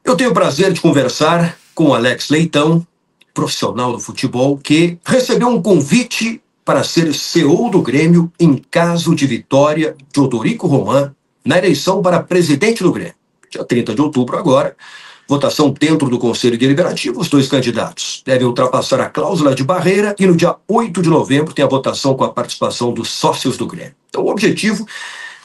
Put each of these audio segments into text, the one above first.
Eu tenho o prazer de conversar com o Alex Leitão, profissional do futebol, que recebeu um convite para ser CEO do Grêmio em caso de vitória de Odorico Roman na eleição para presidente do Grêmio. Dia 30 de outubro agora, votação dentro do Conselho Deliberativo, os dois candidatos devem ultrapassar a cláusula de barreira e no dia 8 de novembro tem a votação com a participação dos sócios do Grêmio. Então o objetivo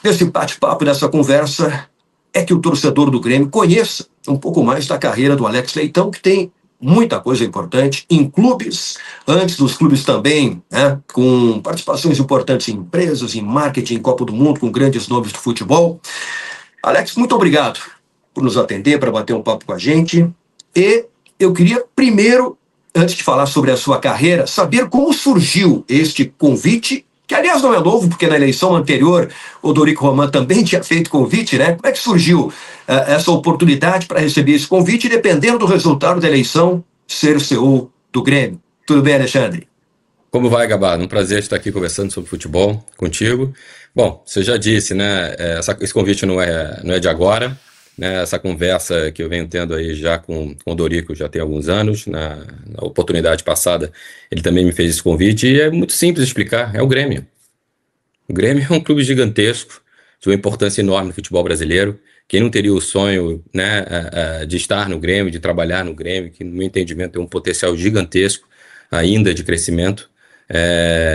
desse bate-papo, dessa conversa, é que o torcedor do Grêmio conheça um pouco mais da carreira do Alex Leitão, que tem muita coisa importante em clubes, antes dos clubes também, né, com participações importantes em empresas, em marketing, em Copa do Mundo, com grandes nomes do futebol. Alex, muito obrigado por nos atender, para bater um papo com a gente. E eu queria primeiro, antes de falar sobre a sua carreira, saber como surgiu este convite, que aliás não é novo, porque na eleição anterior o Odorico Roman também tinha feito convite, né? Como é que surgiu essa oportunidade para receber esse convite, e dependendo do resultado da eleição, ser o CEO do Grêmio? Tudo bem, Alexandre? Como vai, Gabardo? Um prazer estar aqui conversando sobre futebol contigo. Bom, você já disse, né? Esse convite não é de agora, né? Essa conversa que eu venho tendo aí já com o Dorico já tem alguns anos. Na oportunidade passada, ele também me fez esse convite e é muito simples de explicar. É o Grêmio. O Grêmio é um clube gigantesco, de uma importância enorme no futebol brasileiro. Quem não teria o sonho, né, de estar no Grêmio, de trabalhar no Grêmio, que no meu entendimento tem um potencial gigantesco ainda de crescimento,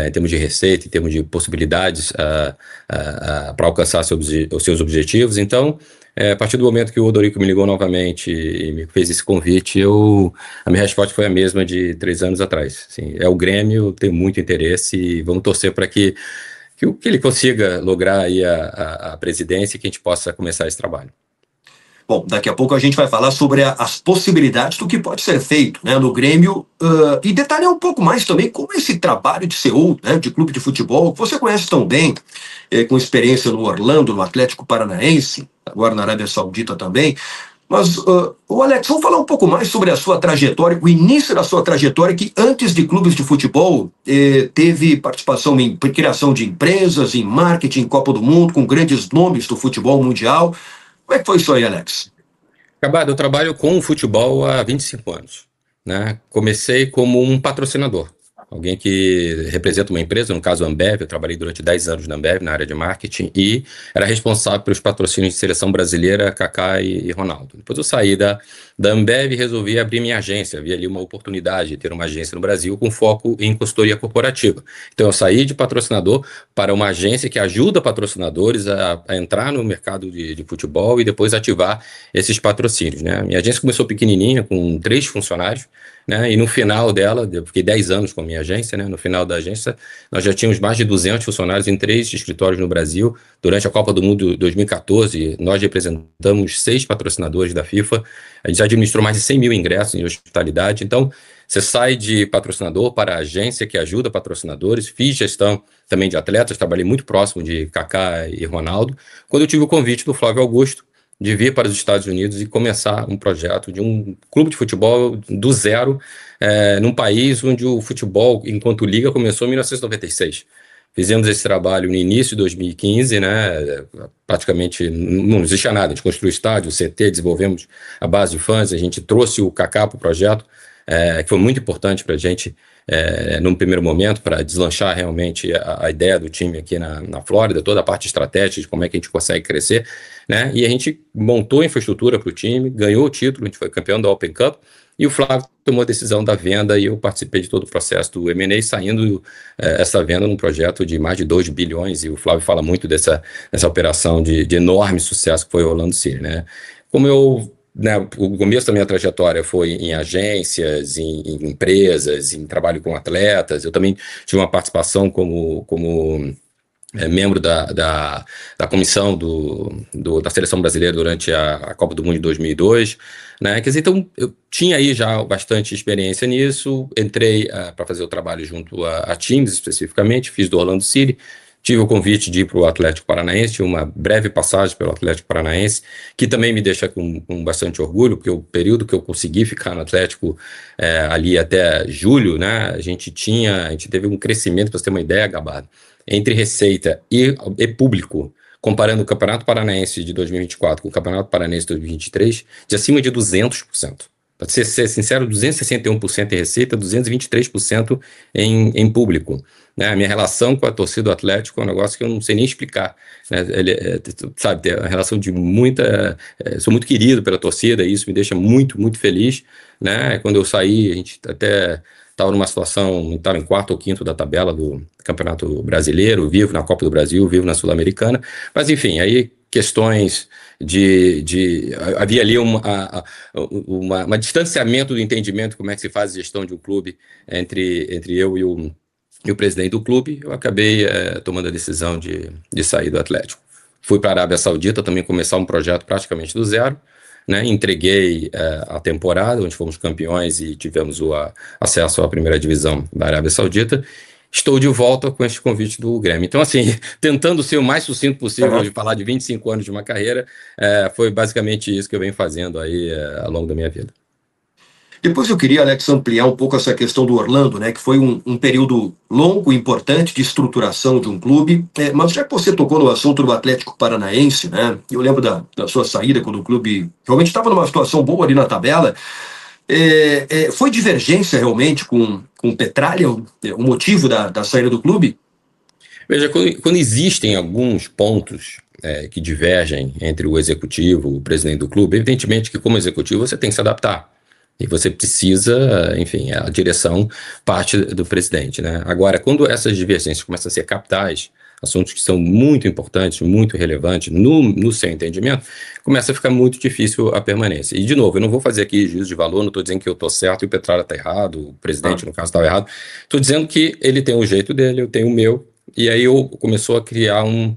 em termos de receita, em termos de possibilidades para alcançar os seus objetivos. Então, a partir do momento que o Odorico me ligou novamente e me fez esse convite, a minha resposta foi a mesma de 3 anos atrás. Assim, é o Grêmio, tenho muito interesse e vamos torcer para que ele consiga lograr aí a presidência e que a gente possa começar esse trabalho. Bom, daqui a pouco a gente vai falar sobre as possibilidades do que pode ser feito, né, no Grêmio, e detalhar um pouco mais também como esse trabalho de CEO, né, de clube de futebol, que você conhece tão bem, com experiência no Orlando, no Atlético Paranaense, agora na Arábia Saudita também. Mas, o Alex, vamos falar um pouco mais sobre a sua trajetória, o início da sua trajetória, que antes de clubes de futebol teve participação em criação de empresas, em marketing, em Copa do Mundo, com grandes nomes do futebol mundial. Como é que foi isso aí, Alex? Acabado, eu trabalho com o futebol há 25 anos, né? Comecei como um patrocinador, alguém que representa uma empresa, no caso a Ambev. Eu trabalhei durante 10 anos na Ambev, na área de marketing, e era responsável pelos patrocínios de seleção brasileira, Kaká e Ronaldo. Depois eu saí da Ambev e resolvi abrir minha agência. Havia ali uma oportunidade de ter uma agência no Brasil com foco em consultoria corporativa. Então eu saí de patrocinador para uma agência que ajuda patrocinadores a entrar no mercado de futebol e depois ativar esses patrocínios, né? Minha agência começou pequenininha, com 3 funcionários, né? E no final dela, eu fiquei 10 anos com a minha agência, né? No final da agência, nós já tínhamos mais de 200 funcionários em 3 escritórios no Brasil. Durante a Copa do Mundo 2014, nós representamos 6 patrocinadores da FIFA. A gente já administrou mais de 100 mil ingressos em hospitalidade. Então, você sai de patrocinador para a agência que ajuda patrocinadores. Fiz gestão também de atletas, trabalhei muito próximo de Kaká e Ronaldo, quando eu tive o convite do Flávio Augusto de vir para os Estados Unidos e começar um projeto de um clube de futebol do zero, num país onde o futebol, enquanto liga, começou em 1996. Fizemos esse trabalho no início de 2015, né? Praticamente não existia nada. A gente construiu o estádio, o CT, desenvolvemos a base de fãs, a gente trouxe o Kaká para o projeto, que foi muito importante para a gente, num primeiro momento, para deslanchar realmente a ideia do time aqui na Flórida, toda a parte estratégica de como é que a gente consegue crescer, né? E a gente montou a infraestrutura para o time, ganhou o título, a gente foi campeão da Open Cup, e o Flávio tomou a decisão da venda e eu participei de todo o processo do M&A, saindo essa venda num projeto de mais de 2 bilhões, e o Flávio fala muito dessa operação de enorme sucesso que foi o Orlando City, né? Como né, o começo da minha trajetória foi em agências, em empresas, em trabalho com atletas. Eu também tive uma participação como membro da comissão da seleção brasileira durante a Copa do Mundo de 2002, né? Quer dizer, então eu tinha aí já bastante experiência nisso. Entrei para fazer o trabalho junto a times especificamente, fiz do Orlando City. Tive o convite de ir para o Atlético Paranaense, tive uma breve passagem pelo Atlético Paranaense, que também me deixa com bastante orgulho, porque o período que eu consegui ficar no Atlético, ali até julho, né, a gente teve um crescimento, para você ter uma ideia, Gabardo, entre receita e público. comparando o Campeonato Paranaense de 2024 com o Campeonato Paranaense de 2023, de acima de 200%. Para ser sincero, 261% em receita, 223% em público. Né? A minha relação com a torcida do Atlético é um negócio que eu não sei nem explicar. Né? Sabe, tem uma relação de muita... sou muito querido pela torcida e isso me deixa muito, muito feliz. Né? Quando eu saí, a gente até estava numa situação, estava em quarto ou quinto da tabela do Campeonato Brasileiro, vivo na Copa do Brasil, vivo na Sul-Americana. Mas, enfim, aí questões havia ali uma distanciamento do entendimento de como é que se faz a gestão de um clube entre eu e o presidente do clube. Eu acabei tomando a decisão de sair do Atlético. Fui para a Arábia Saudita também começar um projeto praticamente do zero, né? Entreguei a temporada, onde fomos campeões e tivemos o acesso à primeira divisão da Arábia Saudita. Estou de volta com este convite do Grêmio. Então, assim, tentando ser o mais sucinto possível de falar de 25 anos de uma carreira, foi basicamente isso que eu venho fazendo aí ao longo da minha vida. Depois eu queria, Alex, ampliar um pouco essa questão do Orlando, né, que foi um período longo e importante de estruturação de um clube, mas já que você tocou no assunto do Atlético Paranaense, né, eu lembro da sua saída quando o clube realmente estava numa situação boa ali na tabela. Foi divergência realmente com Petralha o motivo da saída do clube? Veja, quando existem alguns pontos que divergem entre o executivo e o presidente do clube, evidentemente que como executivo você tem que se adaptar. E você precisa, enfim, a direção parte do presidente, né? Agora, quando essas divergências começam a ser capitais, assuntos que são muito importantes, muito relevantes no seu entendimento, começa a ficar muito difícil a permanência. E, de novo, eu não vou fazer aqui juízo de valor, não estou dizendo que eu estou certo e o Petralha está errado, o presidente, no caso, estava errado. Estou dizendo que ele tem o jeito dele, eu tenho o meu, e aí começou a criar um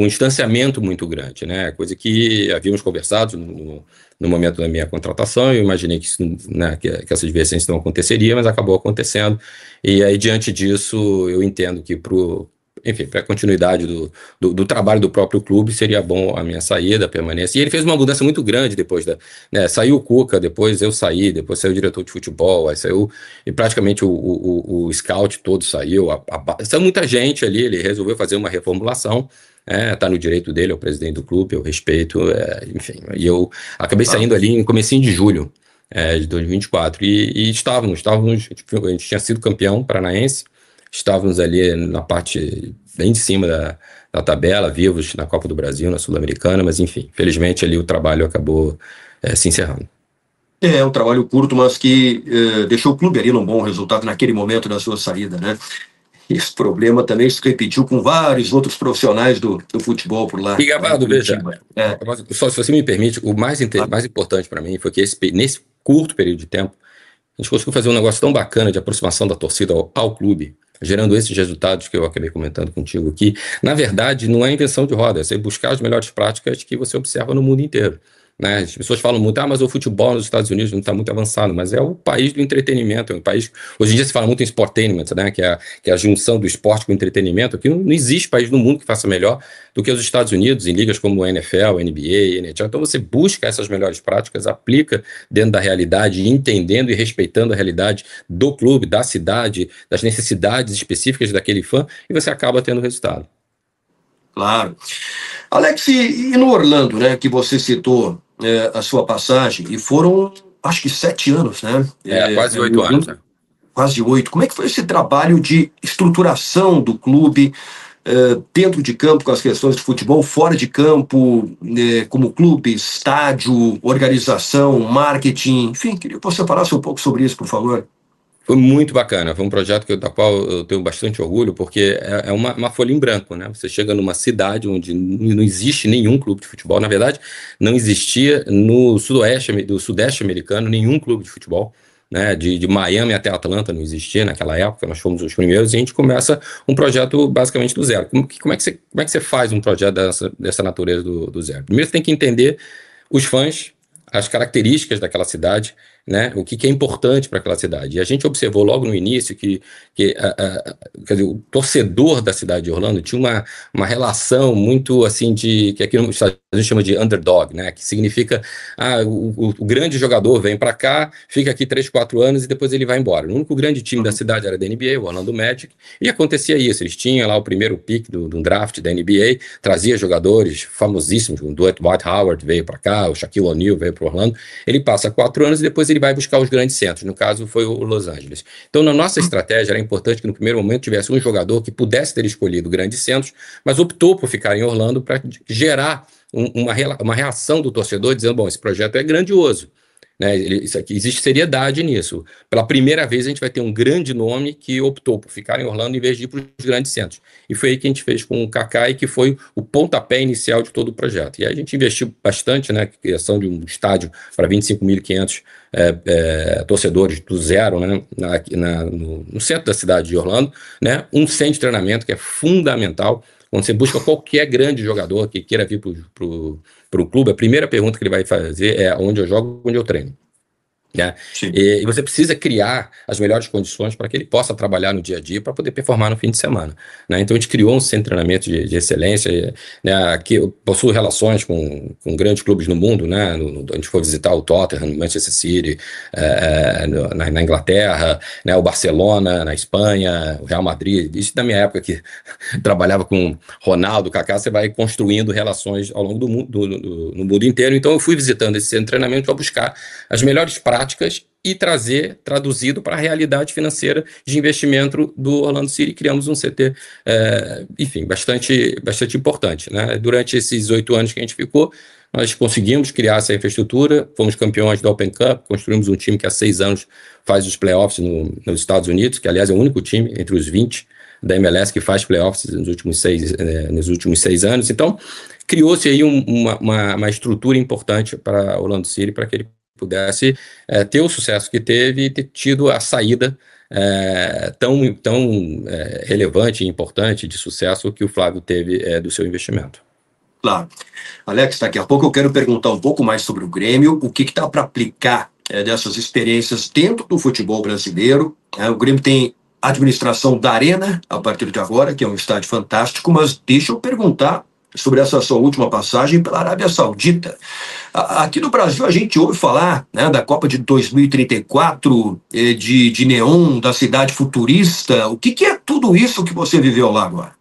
distanciamento muito grande, né? Coisa que havíamos conversado no momento da minha contratação. Eu imaginei que, né, que essas divergências não aconteceria, mas acabou acontecendo. E aí, diante disso, eu entendo que para a continuidade do trabalho do próprio clube, seria bom a minha saída, a permanência. E ele fez uma mudança muito grande depois né, saiu o Cuca, depois eu saí, depois saiu o diretor de futebol, aí saiu, e praticamente o scout todo saiu, saiu muita gente ali, ele resolveu fazer uma reformulação. Tá no direito dele, é o presidente do clube, eu respeito, enfim, e eu acabei saindo ali em comecinho de julho de 2024, e estávamos, a gente tinha sido campeão paranaense, estávamos ali na parte bem de cima da tabela, vivos na Copa do Brasil, na Sul-Americana, mas enfim, felizmente ali o trabalho acabou se encerrando. Um trabalho curto, mas que deixou o clube ali num bom resultado naquele momento da sua saída, né? Esse problema também se repetiu com vários outros profissionais do futebol por lá. E Gabado, veja, só se você me permite, o mais importante para mim foi que nesse curto período de tempo, a gente conseguiu fazer um negócio tão bacana de aproximação da torcida ao clube, gerando esses resultados que eu acabei comentando contigo aqui. Na verdade, não é invenção de roda, é você buscar as melhores práticas que você observa no mundo inteiro. Né? As pessoas falam muito, mas o futebol nos Estados Unidos não está muito avançado, mas é o país do entretenimento, é um país, hoje em dia se fala muito em sportainment, né? que é a junção do esporte com o entretenimento. Aqui não existe país no mundo que faça melhor do que os Estados Unidos, em ligas como a NFL, a NBA, a NHL. Então você busca essas melhores práticas, aplica dentro da realidade, entendendo e respeitando a realidade do clube, da cidade, das necessidades específicas daquele fã, e você acaba tendo resultado. Claro. Alex, e no Orlando, né, que você citou a sua passagem, e foram, acho que 7 anos, né? Quase 8 anos. Né? Quase 8. Como é que foi esse trabalho de estruturação do clube dentro de campo, com as questões de futebol, fora de campo, como clube, estádio, organização, marketing, enfim, queria que você falasse um pouco sobre isso, por favor. Foi muito bacana, foi um projeto da qual eu tenho bastante orgulho, porque é uma folha em branco, né? Você chega numa cidade onde não existe nenhum clube de futebol, na verdade, não existia do Sudeste americano nenhum clube de futebol, né? De Miami até Atlanta não existia naquela época, nós fomos os primeiros, e a gente começa um projeto basicamente do zero. Como é que você faz um projeto dessa natureza do zero? Primeiro você tem que entender os fãs, as características daquela cidade, né, o que é importante para aquela cidade. E a gente observou logo no início que quer dizer, o torcedor da cidade de Orlando tinha uma relação muito assim que aqui nos Estados Unidos chama de underdog, né, que significa o grande jogador vem para cá, fica aqui 3, 4 anos e depois ele vai embora. O único grande time da cidade era da NBA, o Orlando Magic, e acontecia isso, eles tinham lá o primeiro pick do draft da NBA, trazia jogadores famosíssimos, o Dwight Howard veio para cá, o Shaquille O'Neal veio para Orlando, ele passa 4 anos e depois ele vai buscar os grandes centros, no caso foi o Los Angeles. Então na nossa estratégia era importante que no primeiro momento tivesse um jogador que pudesse ter escolhido grandes centros, mas optou por ficar em Orlando para gerar uma reação do torcedor dizendo, bom, esse projeto é grandioso, né? Isso aqui, existe seriedade nisso. Pela primeira vez a gente vai ter um grande nome que optou por ficar em Orlando em vez de ir para os grandes centros. E foi aí que a gente fez com o Kaká e que foi o pontapé inicial de todo o projeto. E aí a gente investiu bastante na criação de um estádio para 25.500 torcedores do zero, né, no centro da cidade de Orlando, né, um centro de treinamento que é fundamental. Quando você busca qualquer grande jogador que queira vir para o clube, a primeira pergunta que ele vai fazer é onde eu jogo, onde eu treino. Né? E você precisa criar as melhores condições para que ele possa trabalhar no dia a dia para poder performar no fim de semana. Né? Então a gente criou um centro de treinamento de excelência, né, que possui relações com grandes clubes no mundo. Né? A gente foi visitar o Tottenham, Manchester City, na Inglaterra, né, o Barcelona na Espanha, o Real Madrid. Isso da minha época que trabalhava com Ronaldo, Kaká, você vai construindo relações ao longo no mundo inteiro. Então eu fui visitando esse centro de treinamento para buscar as melhores práticas e trazer traduzido para a realidade financeira de investimento do Orlando City. Criamos um CT, enfim, bastante importante. Né? Durante esses 8 anos que a gente ficou, nós conseguimos criar essa infraestrutura, fomos campeões da Open Cup, construímos um time que há 6 anos faz os playoffs nos Estados Unidos, que aliás é o único time entre os 20 da MLS que faz playoffs nos últimos 6 anos. Então, criou-se aí uma estrutura importante para Orlando City, para que ele pudesse ter o sucesso que teve e ter tido a saída tão relevante e importante de sucesso que o Flávio teve do seu investimento. Claro. Alex, daqui a pouco eu quero perguntar um pouco mais sobre o Grêmio, o que está para aplicar dessas experiências dentro do futebol brasileiro. O Grêmio tem a administração da Arena, a partir de agora, que é um estádio fantástico, mas deixa eu perguntar sobre essa sua última passagem pela Arábia Saudita. Aqui no Brasil a gente ouve falar, né, da Copa de 2034, de neon, da cidade futurista. O que é tudo isso que você viveu lá agora?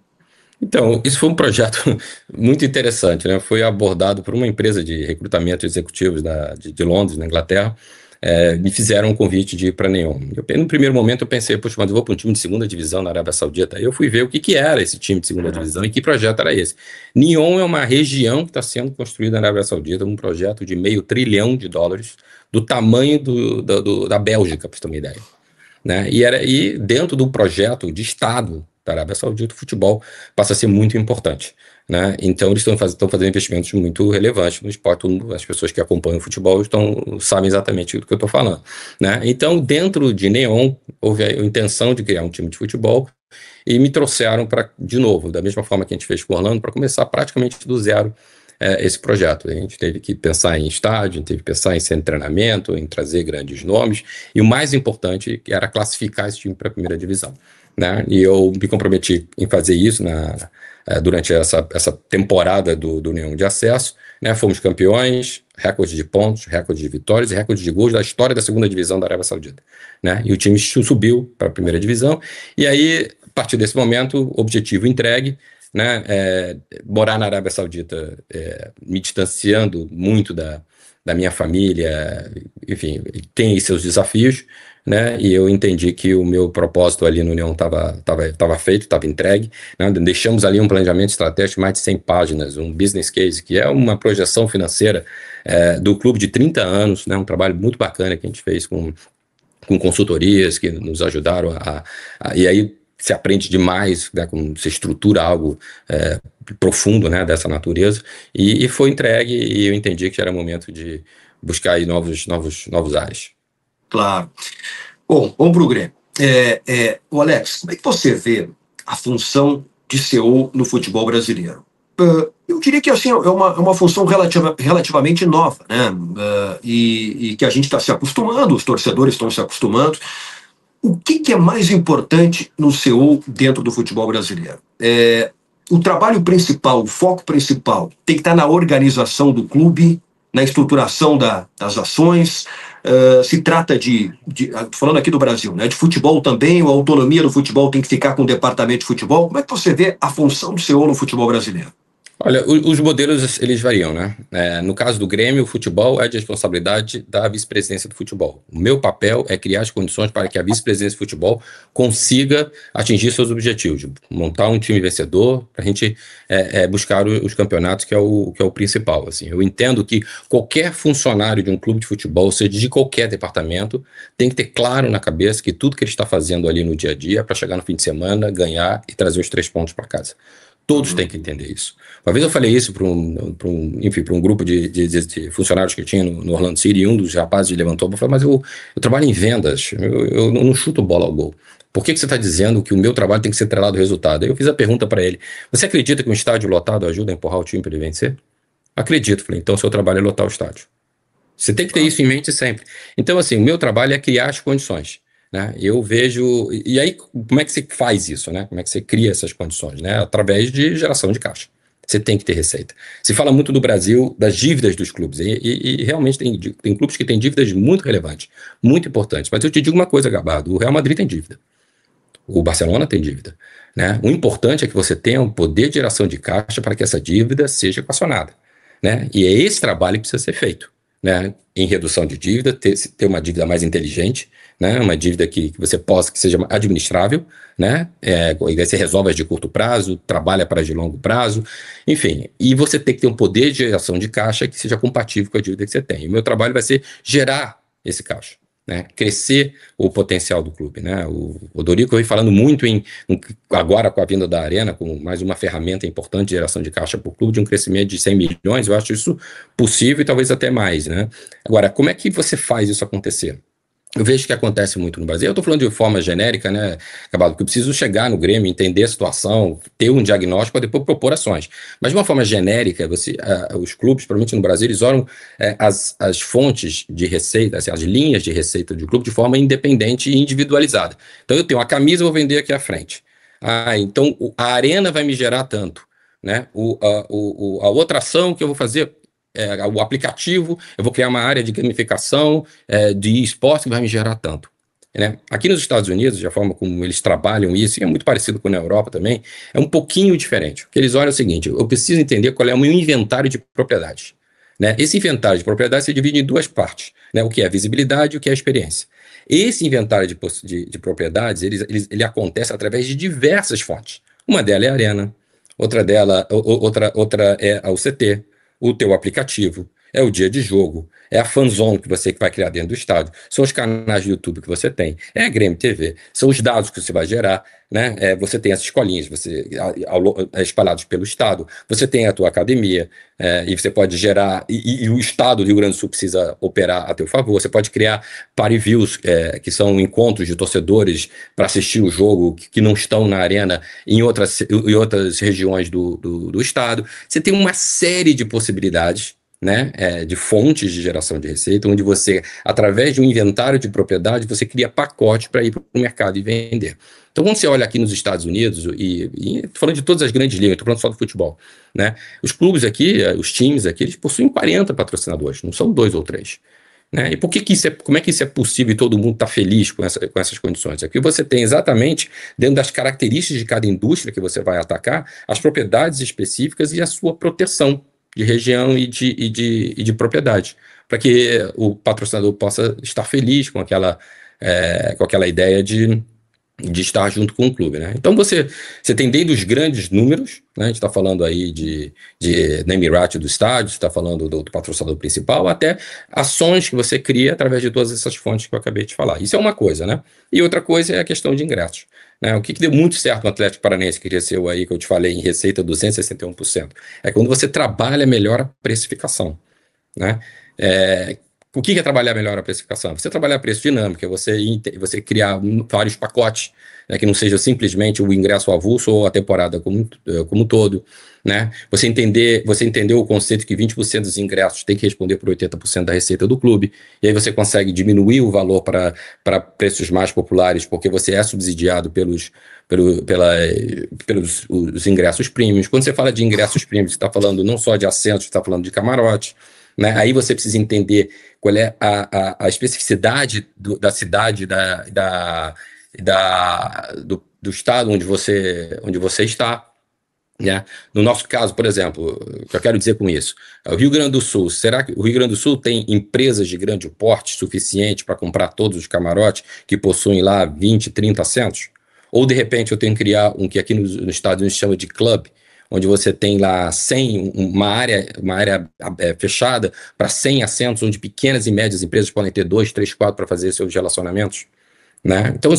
Então, isso foi um projeto muito interessante, né? Foi abordado por uma empresa de recrutamento executivos de Londres, na Inglaterra. Me fizeram um convite de ir para Neom. No primeiro momento eu pensei, poxa, mas eu vou para um time de segunda divisão na Arábia Saudita. Aí eu fui ver o que era esse time de segunda divisão e que projeto era esse. Neom é uma região que está sendo construída na Arábia Saudita, um projeto de $500 bilhão, do tamanho da Bélgica, para você ter uma ideia. Né? E dentro do projeto de Estado da Arábia Saudita, o futebol passa a ser muito importante. Né? Então eles estão fazendo investimentos muito relevantes no esporte. As pessoas que acompanham o futebol sabem exatamente do que eu estou falando. Né? Então, dentro de Neom, houve a intenção de criar um time de futebol e me trouxeram de novo, da mesma forma que a gente fez com o Orlando, para começar praticamente do zero esse projeto. A gente teve que pensar em estádio, a gente teve que pensar em centro de treinamento, em trazer grandes nomes, e o mais importante era classificar esse time para a primeira divisão. Né? E eu me comprometi em fazer isso durante essa temporada do Neon de acesso. Né? Fomos campeões, recorde de pontos, recorde de vitórias e recorde de gols da história da segunda divisão da Arábia Saudita. Né? E o time subiu para a primeira divisão, e aí, a partir desse momento, objetivo entregue. Né, morar na Arábia Saudita, me distanciando muito da minha família, enfim, tem seus desafios, né, e eu entendi que o meu propósito ali no União estava feito, estava entregue. Né, deixamos ali um planejamento estratégico de mais de 100 páginas, um business case, que é uma projeção financeira do clube de 30 anos, né, um trabalho muito bacana que a gente fez com consultorias que nos ajudaram e aí se aprende demais, né, como se estrutura algo profundo, né, dessa natureza, e foi entregue, e eu entendi que era momento de buscar aí novos ares. Claro. Bom, vamos para o Grêmio. O Alex, como é que você vê a função de CEO no futebol brasileiro? eu diria que assim, é uma função relativamente nova, né? E que a gente está se acostumando, os torcedores estão se acostumando. O que é mais importante no CEO dentro do futebol brasileiro? O trabalho principal, o foco principal, tem que estar na organização do clube, na estruturação das ações. Se trata falando aqui do Brasil, né, de futebol também, a autonomia do futebol tem que ficar com o departamento de futebol. Como é que você vê a função do CEO no futebol brasileiro? Olha, os modelos eles variam, né? No caso do Grêmio, o futebol é de responsabilidade da vice-presidência do futebol. O meu papel é criar as condições para que a vice-presidência do futebol consiga atingir seus objetivos, montar um time vencedor, para a gente buscar os campeonatos, que é o principal. Assim. Eu entendo que qualquer funcionário de um clube de futebol, seja de qualquer departamento, tem que ter claro na cabeça que tudo que ele está fazendo ali no dia a dia é para chegar no fim de semana, ganhar e trazer os 3 pontos para casa. Todos têm que entender isso. Uma vez eu falei isso para um grupo de funcionários que eu tinha no Orlando City, e um dos rapazes levantou e falou: mas eu trabalho em vendas, eu não chuto bola ao gol. Por que você está dizendo que o meu trabalho tem que ser atrelado ao resultado? Aí eu fiz a pergunta para ele: você acredita que um estádio lotado ajuda a empurrar o time para ele vencer? Acredito. Falei: então seu trabalho é lotar o estádio. Você tem que ter isso em mente sempre. Então, assim, o meu trabalho é criar as condições. Né? Eu vejo. E aí, como é que você faz isso? Né? Como é que você cria essas condições? Né? Através de geração de caixa. Você tem que ter receita. Se fala muito do Brasil, das dívidas dos clubes. E realmente tem clubes que têm dívidas muito relevantes, muito importantes. Mas eu te digo uma coisa, Gabardo: o Real Madrid tem dívida. O Barcelona tem dívida. Né? O importante é que você tenha um poder de geração de caixa para que essa dívida seja equacionada. Né? E é esse trabalho que precisa ser feito. Né, em redução de dívida, ter uma dívida mais inteligente, né, uma dívida que você possa, que seja administrável, né, e aí você resolve as de curto prazo, trabalha para as de longo prazo, enfim, e você tem que ter um poder de geração de caixa que seja compatível com a dívida que você tem. O meu trabalho vai ser gerar esse caixa. Né, crescer o potencial do clube. Né? O Dorico vem falando muito agora com a vinda da Arena, como mais uma ferramenta importante de geração de caixa para o clube, de um crescimento de 100 milhões, eu acho isso possível e talvez até mais. Né? Agora, como é que você faz isso acontecer? Eu vejo que acontece muito no Brasil. Eu estou falando de forma genérica, né, Cabalo, que eu preciso chegar no Grêmio, entender a situação, ter um diagnóstico para depois propor ações. Mas de uma forma genérica, os clubes, provavelmente no Brasil, eles olham as fontes de receita, assim, as linhas de receita do clube de forma independente e individualizada. Então eu tenho a camisa, vou vender aqui à frente. Então a arena vai me gerar tanto. Né? A outra ação que eu vou fazer, o aplicativo, eu vou criar uma área de gamificação, de esporte que vai me gerar tanto. Né? Aqui nos Estados Unidos, a forma como eles trabalham isso, e é muito parecido com na Europa também, é um pouquinho diferente. Porque eles olham o seguinte: eu preciso entender qual é o meu inventário de propriedades. Né? Esse inventário de propriedades se divide em 2 partes, né? O que é a visibilidade e o que é a experiência. Esse inventário de propriedades, ele acontece através de diversas fontes. Uma delas é a arena, outra é o CT, o teu aplicativo, é o dia de jogo, é a fanzone que você vai criar dentro do estádio, são os canais do YouTube que você tem, é a Grêmio TV, são os dados que você vai gerar, né? Você tem as escolinhas espalhadas pelo estado, você tem a tua academia, e você pode gerar, e o estado do Rio Grande do Sul precisa operar a teu favor, você pode criar party views, que são encontros de torcedores para assistir o jogo que não estão na arena em outras regiões do estado. Você tem uma série de possibilidades, né, de fontes de geração de receita, onde você, através de um inventário de propriedade, você cria pacote para ir para o mercado e vender. Então, quando você olha aqui nos Estados Unidos, e falando de todas as grandes ligas, estou falando só do futebol, né, os clubes aqui, os times aqui, eles possuem 40 patrocinadores, não são 2 ou 3. Né? E como é que isso é possível e todo mundo está feliz com essas condições? Aqui você tem exatamente, dentro das características de cada indústria que você vai atacar, as propriedades específicas e a sua proteção de região e de propriedade, para que o patrocinador possa estar feliz com aquela ideia de estar junto com o clube. Né? Então você tem desde os grandes números, né? A gente está falando aí de name right do estádio, você está falando do patrocinador principal, até ações que você cria através de todas essas fontes que eu acabei de falar. Isso é uma coisa, né? E outra coisa é a questão de ingressos. Né? O que deu muito certo no Atlético Paranaense, que cresceu aí, que eu te falei, em receita 261%, é quando você trabalha melhor a precificação. Né? O que é trabalhar melhor a precificação? Você trabalhar preço dinâmico, você criar vários pacotes, né, que não seja simplesmente o ingresso avulso ou a temporada como um todo, né? Você entendeu o conceito que 20% dos ingressos tem que responder por 80% da receita do clube, e aí você consegue diminuir o valor para preços mais populares, porque você é subsidiado pelos os ingressos premiums. Quando você fala de ingressos premiums, você está falando não só de assentos, você está falando de camarote, né? Aí você precisa entender qual é a especificidade da cidade, do estado onde você está, né? No nosso caso, por exemplo, o que eu quero dizer com isso? O Rio Grande do Sul, será que o Rio Grande do Sul tem empresas de grande porte suficiente para comprar todos os camarotes que possuem lá 20, 30 assentos? Ou, de repente, eu tenho que criar um que aqui nos Estados Unidos chama de club, onde você tem lá 100, uma área fechada para 100 assentos, onde pequenas e médias empresas podem ter 2, 3, 4 para fazer seus relacionamentos, né? Então,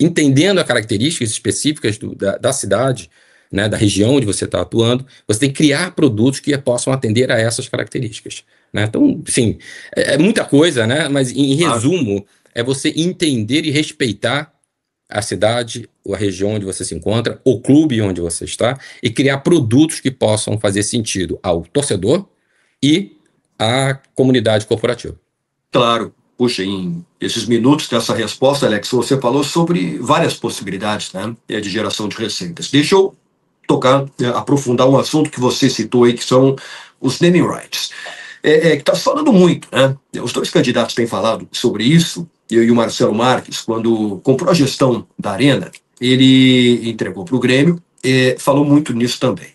entendendo as características específicas da cidade, né, da região onde você está atuando, você tem que criar produtos que possam atender a essas características, né? Então, sim, é muita coisa, né? Mas, em resumo, é você entender e respeitar a cidade, a região onde você se encontra, o clube onde você está, e criar produtos que possam fazer sentido ao torcedor e à comunidade corporativa. Claro. Puxa, em esses minutos dessa resposta, Alex, você falou sobre várias possibilidades, né, de geração de receitas. Deixa eu aprofundar um assunto que você citou aí, que são os naming rights. Que está se falando muito, né? Os dois candidatos têm falado sobre isso, eu e o Marcelo Marques, quando comprou a gestão da Arena, ele entregou para o Grêmio, falou muito nisso também.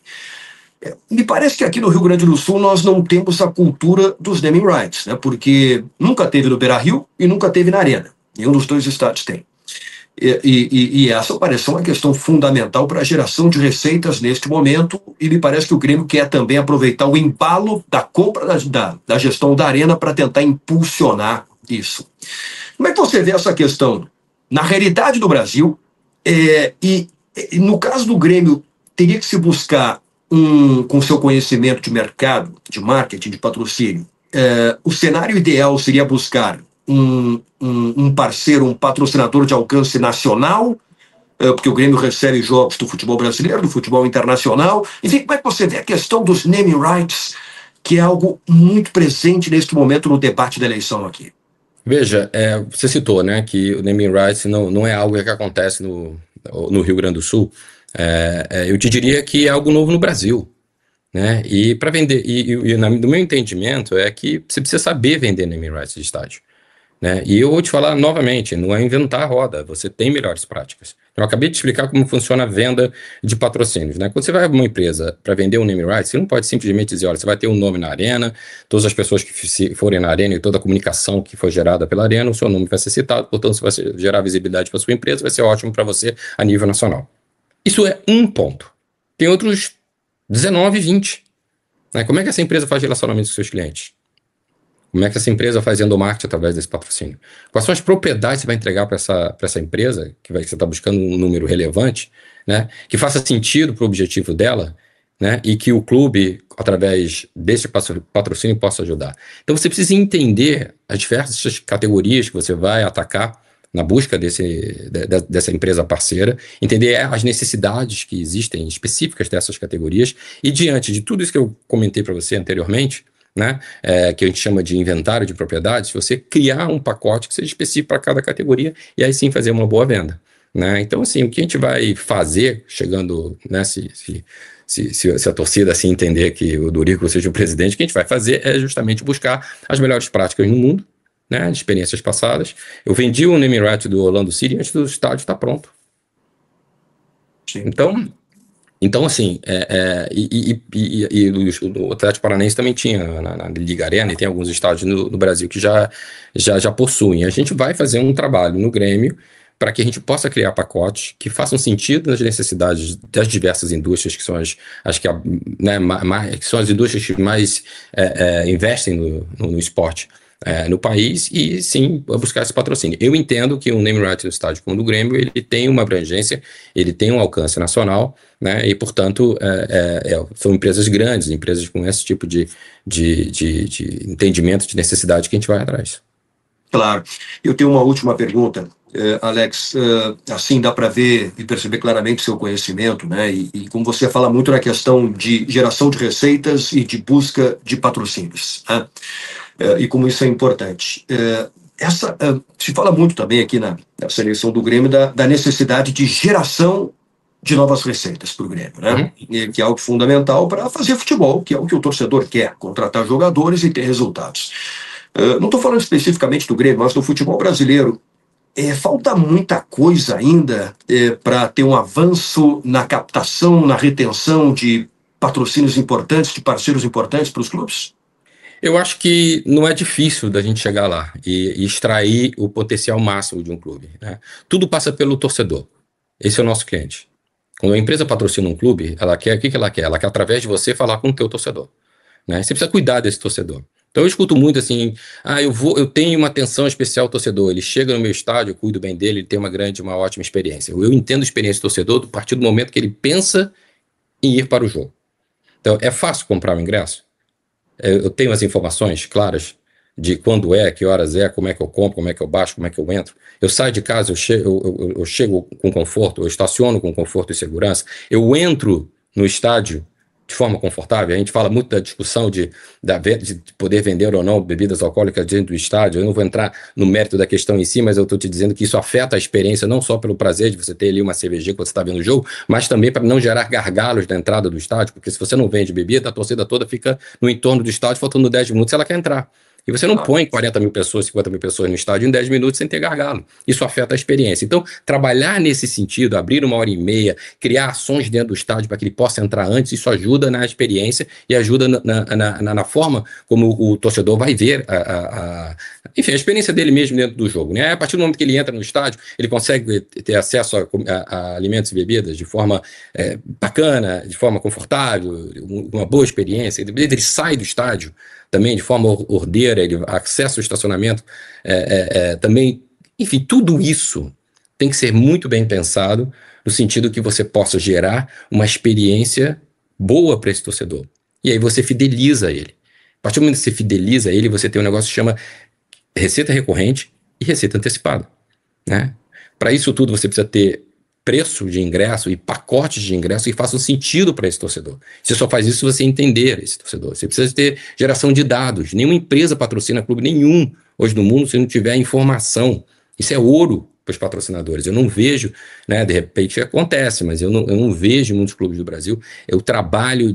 Me parece que aqui no Rio Grande do Sul nós não temos a cultura dos naming rights, né? Porque nunca teve no Beira-Rio e nunca teve na Arena. Nenhum dos dois estados tem. E essa parece uma questão fundamental para a geração de receitas neste momento, e me parece que o Grêmio quer também aproveitar o embalo da compra da gestão da Arena para tentar impulsionar isso. Como é que você vê essa questão na realidade do Brasil? E no caso do Grêmio, teria que se buscar, com seu conhecimento de mercado, de marketing, de patrocínio, o cenário ideal seria buscar um parceiro, um patrocinador de alcance nacional, porque o Grêmio recebe jogos do futebol brasileiro, do futebol internacional. Enfim, como é que você vê a questão dos naming rights, que é algo muito presente neste momento no debate da eleição aqui? Veja, você citou, né, que o naming rights não é algo que acontece no Rio Grande do Sul. Eu te diria que é algo novo no Brasil, né? E para vender, do meu entendimento, é que você precisa saber vender naming rights de estádio, né? E eu vou te falar novamente, não é inventar a roda, você tem melhores práticas. Eu acabei de explicar como funciona a venda de patrocínios, né? Quando você vai a uma empresa para vender um name right, você não pode simplesmente dizer, olha, você vai ter um nome na arena, todas as pessoas que forem na arena e toda a comunicação que foi gerada pela arena, o seu nome vai ser citado, portanto, você vai gerar visibilidade para sua empresa, vai ser ótimo para você a nível nacional. Isso é um ponto. Tem outros 19, 20. Né? Como é que essa empresa faz relacionamento com seus clientes? Como é que essa empresa faz endomarketing através desse patrocínio? Quais são as propriedades que você vai entregar para essa empresa, que você está buscando um número relevante, né, que faça sentido para o objetivo dela, né, e que o clube, através desse patrocínio, possa ajudar. Então você precisa entender as diversas categorias que você vai atacar na busca dessa empresa parceira, entender as necessidades que existem específicas dessas categorias, e diante de tudo isso que eu comentei para você anteriormente, né, que a gente chama de inventário de propriedades, você criar um pacote que seja específico para cada categoria e aí sim fazer uma boa venda, né? Então, assim, o que a gente vai fazer, chegando, né, se a torcida assim entender que o Dorico seja o presidente, o que a gente vai fazer é justamente buscar as melhores práticas no mundo, né, de experiências passadas. Eu vendi o naming right do Orlando City antes do estádio estar pronto. Sim. Então, assim, o Atlético Paranaense também tinha na Liga Arena, e tem alguns estádios no Brasil que já possuem. A gente vai fazer um trabalho no Grêmio para que a gente possa criar pacotes que façam sentido nas necessidades das diversas indústrias, que são que são as indústrias que mais investem no esporte, no país e sim buscar esse patrocínio. Eu entendo que um name right no estádio como o do Grêmio, ele tem uma abrangência, ele tem um alcance nacional, né, e portanto são empresas grandes, empresas com esse tipo de entendimento de necessidade que a gente vai atrás. Claro. Eu tenho uma última pergunta, Alex. Assim dá para ver e perceber claramente seu conhecimento, né? E como você fala muito na questão de geração de receitas e de busca de patrocínios, né? E como isso é importante. Se fala muito também aqui na seleção do Grêmio da necessidade de geração de novas receitas para o Grêmio, né? Que é algo fundamental para fazer futebol, que é o que o torcedor quer, contratar jogadores e ter resultados. Não estou falando especificamente do Grêmio, mas do futebol brasileiro. Falta muita coisa ainda para ter um avanço na captação, na retenção de patrocínios importantes, de parceiros importantes para os clubes? Eu acho que não é difícil da gente chegar lá e extrair o potencial máximo de um clube, né? Tudo passa pelo torcedor. Esse é o nosso cliente. Quando a empresa patrocina um clube, ela quer, o que ela quer? Ela quer, através de você, falar com o teu torcedor, né? Você precisa cuidar desse torcedor. Então eu escuto muito assim, eu tenho uma atenção especial ao torcedor, ele chega no meu estádio, eu cuido bem dele, ele tem uma ótima experiência. Eu entendo a experiência do torcedor a partir do momento que ele pensa em ir para o jogo. Então é fácil comprar o ingresso? Eu tenho as informações claras de quando que horas como é que eu compro, como é que eu baixo, como é que eu entro. Eu saio de casa, eu chego com conforto, eu estaciono com conforto e segurança, eu entro no estádio de forma confortável. A gente fala muito da discussão de poder vender ou não bebidas alcoólicas dentro do estádio. Eu não vou entrar no mérito da questão em si, mas eu estou te dizendo que isso afeta a experiência, não só pelo prazer de você ter ali uma cervejinha quando você está vendo o jogo, mas também para não gerar gargalos na entrada do estádio, porque se você não vende bebida, a torcida toda fica no entorno do estádio, faltando 10 minutos, ela quer entrar. E você não põe 40 mil pessoas, 50 mil pessoas no estádio em 10 minutos sem ter gargalo. Isso afeta a experiência. Então, trabalhar nesse sentido, abrir 1h30, criar ações dentro do estádio para que ele possa entrar antes, isso ajuda na experiência e ajuda na forma como o torcedor vai ver enfim, a experiência dele mesmo dentro do jogo, né? A partir do momento que ele entra no estádio, ele consegue ter acesso a alimentos e bebidas de forma bacana, de forma confortável, uma boa experiência. Ele sai do estádio também de forma ordeira, ele acessa o estacionamento também. Enfim, tudo isso tem que ser muito bem pensado no sentido que você possa gerar uma experiência boa para esse torcedor. E aí você fideliza ele. A partir do momento que você fideliza ele, você tem um negócio que chama receita recorrente e receita antecipada, né? Para isso tudo você precisa ter preço de ingresso e pacotes de ingresso que façam sentido para esse torcedor. Você só faz isso se você entender esse torcedor. Você precisa ter geração de dados. Nenhuma empresa patrocina clube nenhum hoje no mundo se não tiver informação. Isso é ouro para os patrocinadores. Eu não vejo, né, de repente acontece, mas eu não vejo em muitos clubes do Brasil o trabalho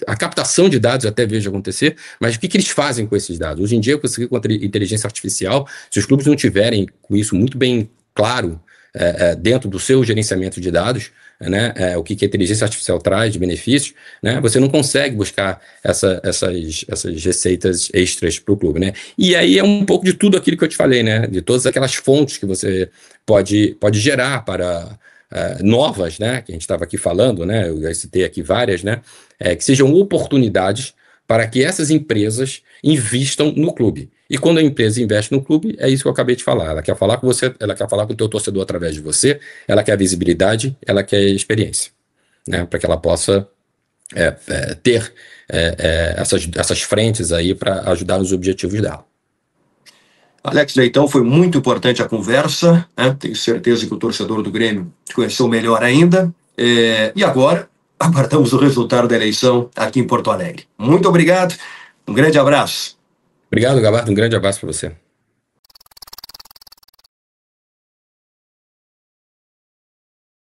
a captação de dados, eu até vejo acontecer, mas o que eles fazem com esses dados? Hoje em dia, com a inteligência artificial, se os clubes não tiverem com isso muito bem claro dentro do seu gerenciamento de dados, né, o que a inteligência artificial traz de benefícios, né, você não consegue buscar essas receitas extras para o clube, né? E aí é um pouco de tudo aquilo que eu te falei, né, de todas aquelas fontes que você pode gerar para novas, né, que a gente estava aqui falando, né, eu já citei aqui várias, né, que sejam oportunidades para que essas empresas investam no clube. E quando a empresa investe no clube, é isso que eu acabei de falar. Ela quer falar com você, ela quer falar com o teu torcedor através de você, ela quer visibilidade, ela quer experiência, né? Para que ela possa ter essas frentes aí para ajudar nos objetivos dela. Alex Leitão, foi muito importante a conversa, né? Tenho certeza que o torcedor do Grêmio te conheceu melhor ainda. E agora, aguardamos o resultado da eleição aqui em Porto Alegre. Muito obrigado, um grande abraço. Obrigado, Gabardo, um grande abraço para você.